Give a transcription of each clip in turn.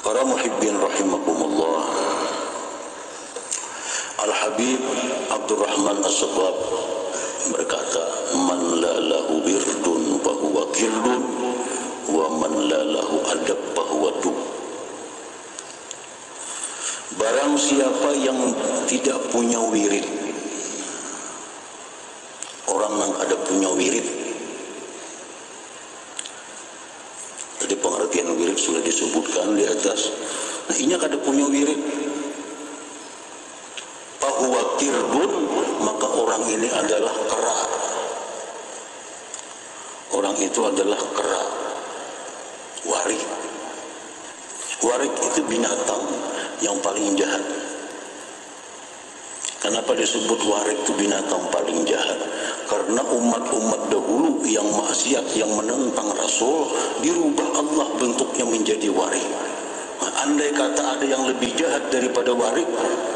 Para muhibbin rahimakumullah, Al-Habib Abdurrahman As-Sabab berkata, man la lahu wirdun fahuwa kirdun wa man la lahu adab fahuwa dub. Barang siapa yang tidak punya wirid, orang yang ada punya wirid, tadi pengertian wirid sudah disebutkan di atas. Nah, ini kada punya wirid, fahuwa kirdun, maka orang ini adalah kera. Orang itu adalah kera, warik. Warik itu binatang yang paling jahat. Kenapa disebut warik itu binatang paling jahat? Karena umat-umat dahulu yang maksiat, yang menentang Rasul, dirubah Allah bentuknya menjadi warik. Nah, andai kata ada yang lebih jahat daripada warik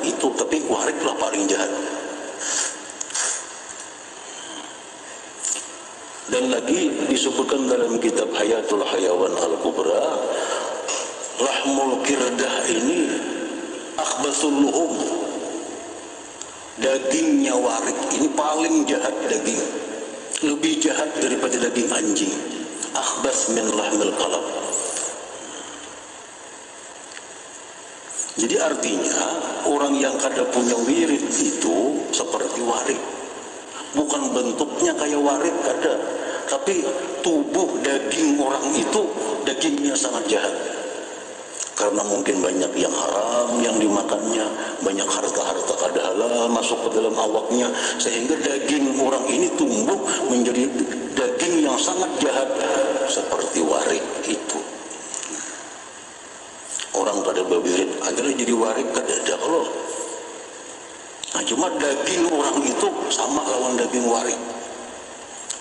itu, tapi wariklah paling jahat. Dan lagi disebutkan dalam kitab Hayatul Hayawan Al-Kubra, lahmul kirdah ini akhbasul luhum, dagingnya warik ini paling jahat daging, lebih jahat daripada daging anjing. Akhbas min lahmil qalb. Jadi artinya orang yang kada punya wirid itu seperti warik. Bukan bentuknya kayak warik kada, tapi tubuh daging orang itu dagingnya sangat jahat. Karena mungkin banyak yang haram yang dimakannya, banyak harta-harta kada halal masuk ke dalam awaknya, sehingga daging orang ini tumbuh menjadi daging yang sangat jahat seperti warik itu. Orang kada berwirid adalah jadi warik kada ada kalau. Nah, cuma daging orang itu sama lawan daging warik.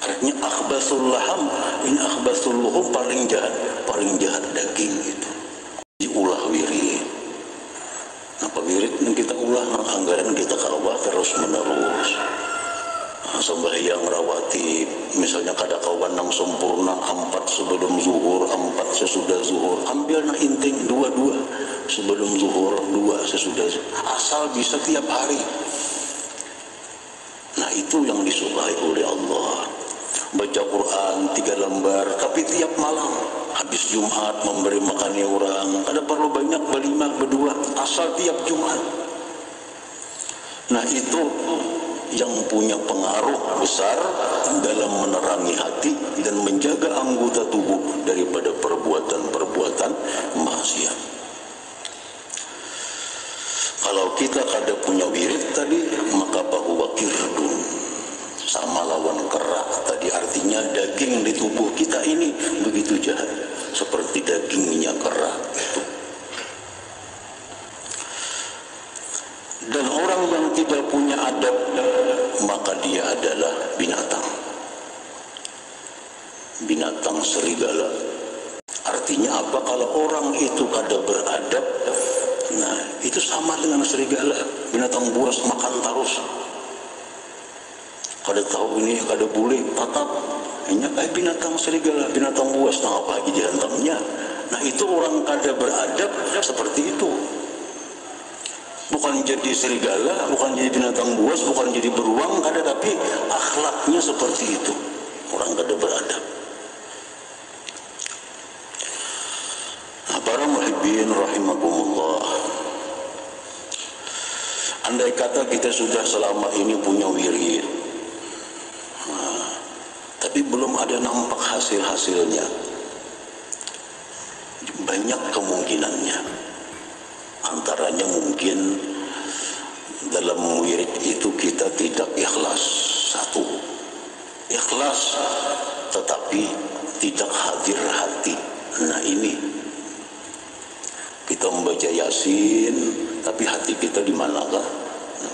Artinya akhbasul laham, ini akhbasul luhum, paling jahat daging itu. Diulah wirid. Apa wirid yang kita ulah nang anggaran kita kawah terus menerus. Nah, sembahyang rawatib, misalnya kada kawan nang sempurna 4 sebelum zuhur, 4 sesudah zuhur, ambil nang inting 2 sebelum zuhur, 2 sesudah zuhur. Asal bisa tiap hari. Nah, itu yang disukai oleh Allah. Baca Quran 3 lembar, tapi tiap malam habis Jumat memberi makannya orang, kada perlu banyak, berlima, berdua, asal tiap Jumat. Nah, itu yang punya pengaruh besar dalam menerangi hati dan menjaga anggota tubuh daripada perbuatan-perbuatan maksiat. Kalau kita kada punya wirid tadi, maka bahwa kirdun sama lawan kera tadi, artinya daging di tubuh kita ini begitu jahat seperti dagingnya kera itu. Dan orang yang tidak punya adab, maka dia adalah binatang serigala. Artinya apa? Kalau orang itu kada beradab, nah itu sama dengan serigala, binatang buas makan terus. Kada tahu ini, kada boleh tatap. Ini kayak binatang serigala, binatang buas, nah apa lagi dihantamnya. Nah, itu orang kada beradab seperti itu. Bukan jadi serigala, bukan jadi binatang buas, bukan jadi beruang, kada, tapi akhlaknya seperti itu. Orang kada beradab. Nah, para muhibbin rahimakumullah, andai kata kita sudah selama ini punya wirid, tapi belum ada nampak hasil-hasilnya, banyak kemungkinannya. Antaranya mungkin dalam wirid itu kita tidak ikhlas. Satu, ikhlas tetapi tidak hadir hati. Nah, ini kita membaca Yasin tapi hati kita di manakah?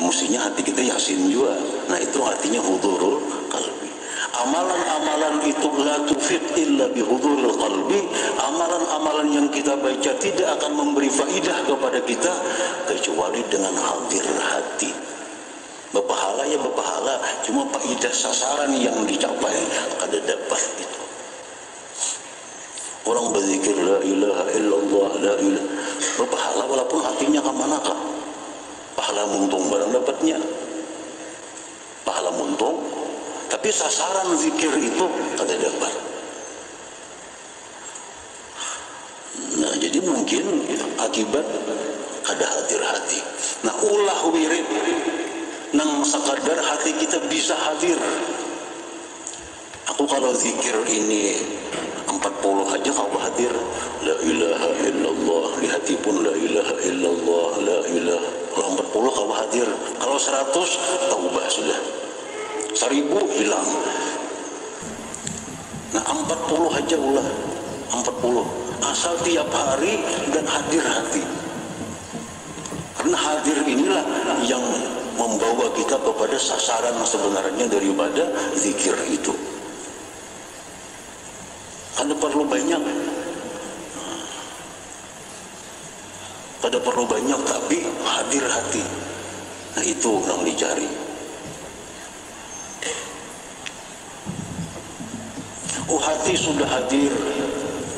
Mestinya hati kita Yasin juga. Nah, itu artinya hudurul qalbi. Amalan-amalan itu la tufid illa bihuduril qalbi. Amalan-amalan yang kita baca tidak akan memberi faidah kepada kita kecuali dengan hadir hati. Berpahala ya berpahala, cuma faidah sasaran yang dicapai kada dapat itu. Orang berzikir la ilaha illallah, la ilaha, muntung barang dapatnya, pahala muntung. Tapi sasaran zikir itu kada dapat. Nah, jadi mungkin akibat kada hadir hati. Nah, ulah wirid nang sakadar hati kita bisa hadir. Aku kalau zikir ini 40 aja kau hadir, la ilaha illallah, di hati pun la ilaha illallah, la ilaha. Kalau 40 kau hadir, kalau 100 taubah sudah, 1000 hilang. Nah, 40 aja ulah, 40 asal tiap hari dan hadir hati. Karena hadir inilah yang membawa kita kepada sasaran sebenarnya daripada zikir itu. Kada perlu banyak, kada perlu banyak, tapi hadir hati. Nah, itu yang dicari. Oh, hati sudah hadir,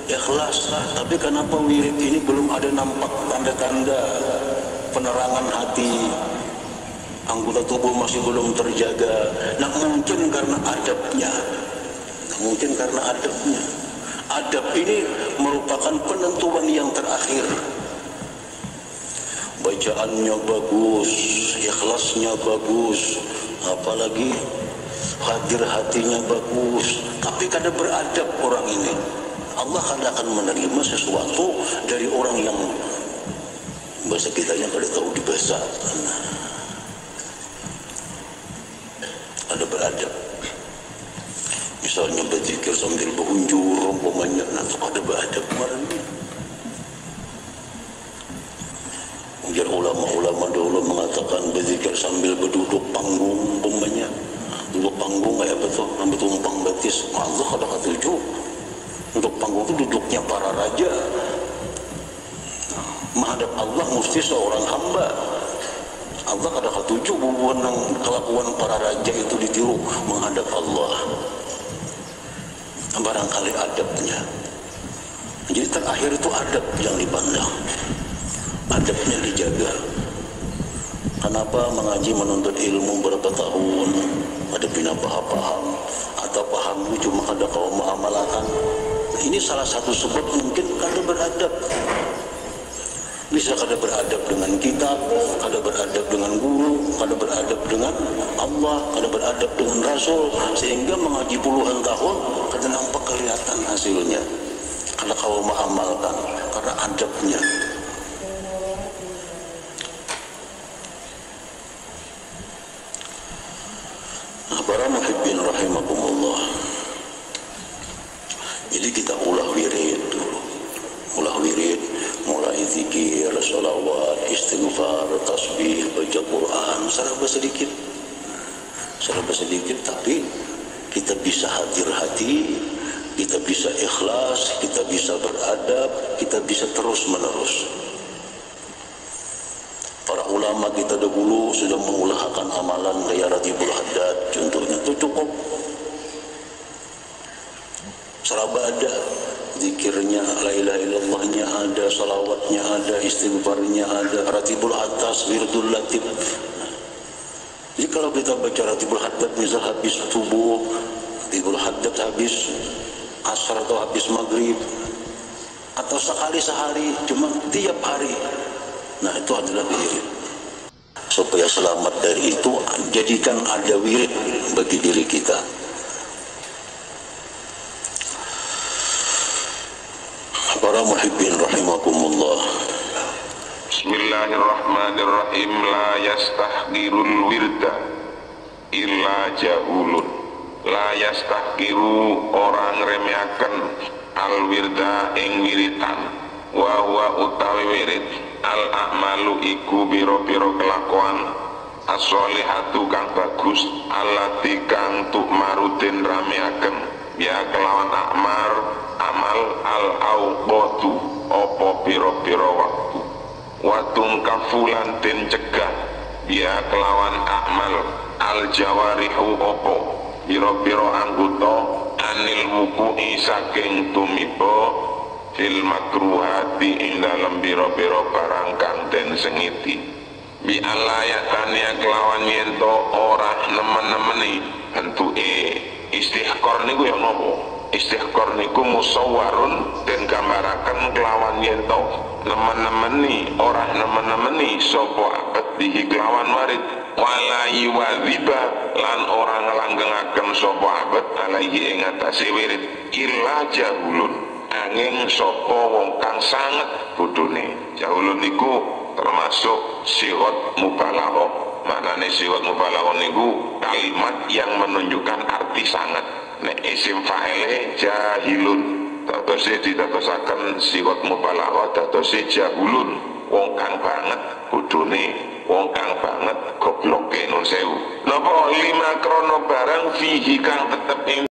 ikhlas, tapi kenapa wirid ini belum ada nampak tanda-tanda penerangan hati? Anggota tubuh masih belum terjaga. Nah, mungkin karena adabnya. Mungkin karena adabnya. Adab ini merupakan penentuan yang terakhir. Bacaannya bagus, ikhlasnya bagus, apalagi hadir hatinya bagus, tapi kada beradab orang ini. Allah kada akan menerima sesuatu dari orang yang bahasa kitanya kada tahu dibahasa. Ada beradab. Misalnya berzikir sambil berunjur, umpamanya, nah itu ada beradab kemarinnya. Mungkin ulama-ulama dulu mengatakan berzikir sambil berduduk panggung, umpamanya. Duduk panggung kayak betul, ambil tumpang batis. Allah kada ketujuh. Untuk panggung itu duduknya para raja. Menghadap Allah mesti seorang hamba. Allah kada ketujuh kelakuan para raja itu ditiru menghadap Allah. Barangkali adabnya. Jadi terakhir itu adab yang dipandang, adabnya dijaga. Kenapa mengaji menuntut ilmu berapa tahun, ada bina paham atau pahammu cuma ada kau mengamalkan? Ini salah satu sebab mungkin kada beradab. Bisa kada beradab dengan kitab, kada beradab dengan guru, kada beradab dengan Allah, kada beradab dengan Rasul, sehingga mengaji puluhan tahun kada nampak kelihatan hasilnya. Kada kau mengamalkan karena adabnya. Nah, para muhibbin rahimakumullah. Jadi kita ulah wirid dulu. Ulah wirid, mulai zikir, sholawat, istighfar, tasbih, baca Quran, serba sedikit, tapi kita bisa hadir hati, kita bisa ikhlas, kita bisa beradab, kita bisa terus menerus. Para ulama kita dahulu sudah mengulahkan amalan gaya Ratibul Haddad, contohnya itu cukup. Seraba ada, zikirnya, la ilaha illallahnya ada, salawatnya ada, istighfarnya ada, Ratibul Atas, wirdul latif. Jadi kalau kita baca Ratibul Haddad misal habis subuh, Ratibul Haddad habis asar atau habis maghrib, atau sekali sehari, cuma tiap hari, nah itu adalah wirid. Supaya selamat dari itu, jadikan ada wirid bagi diri kita. Para muhibbin rahimakumullah. Bismillahirrahmanirrahim. La yastahqirul wirda illa jahulun. La yastahqiru orang remeaken al wirda ing wiritan. Wa huwa utawi wirid al a'malu iku biro-biro kelakuan as-sholihatu kang bagus allati kang tu'marudin rameaken ya kelawan amal al-awqatu opo piro-piro waktu watung kafulan den cegah ya kelawan amal al-jawarihu opo piro-piro anggota anil wuku'i saking tumiba fil makruhati ing dalem piro-piro barang kang den sengiti bi alayatania kelawan yento ora nemen-nemeni bentuke istihqar niku ya napa istihqar niku musawwarun den gambaraken kelawan yento nemen-nemeni ora nemen-nemeni sapa abet bihi kelawan warid wala yuwadziba lan orang ngelanggengaken sapa abet alaihi ing atase wirid illa jahulun angin sapa wong kang sanget bodhone jahulun niku termasuk sigot mubalaghah maknane sigot mubalaghah niku kalimat yang menunjukkan arti sangat nek isim fa'ile jahilun dadose didatosaken sigot mubalaghah dadose jahulun wong kang banget bodhone wong kang banget gobloke nun sewu napa lima krono barang fihi kang tetep ing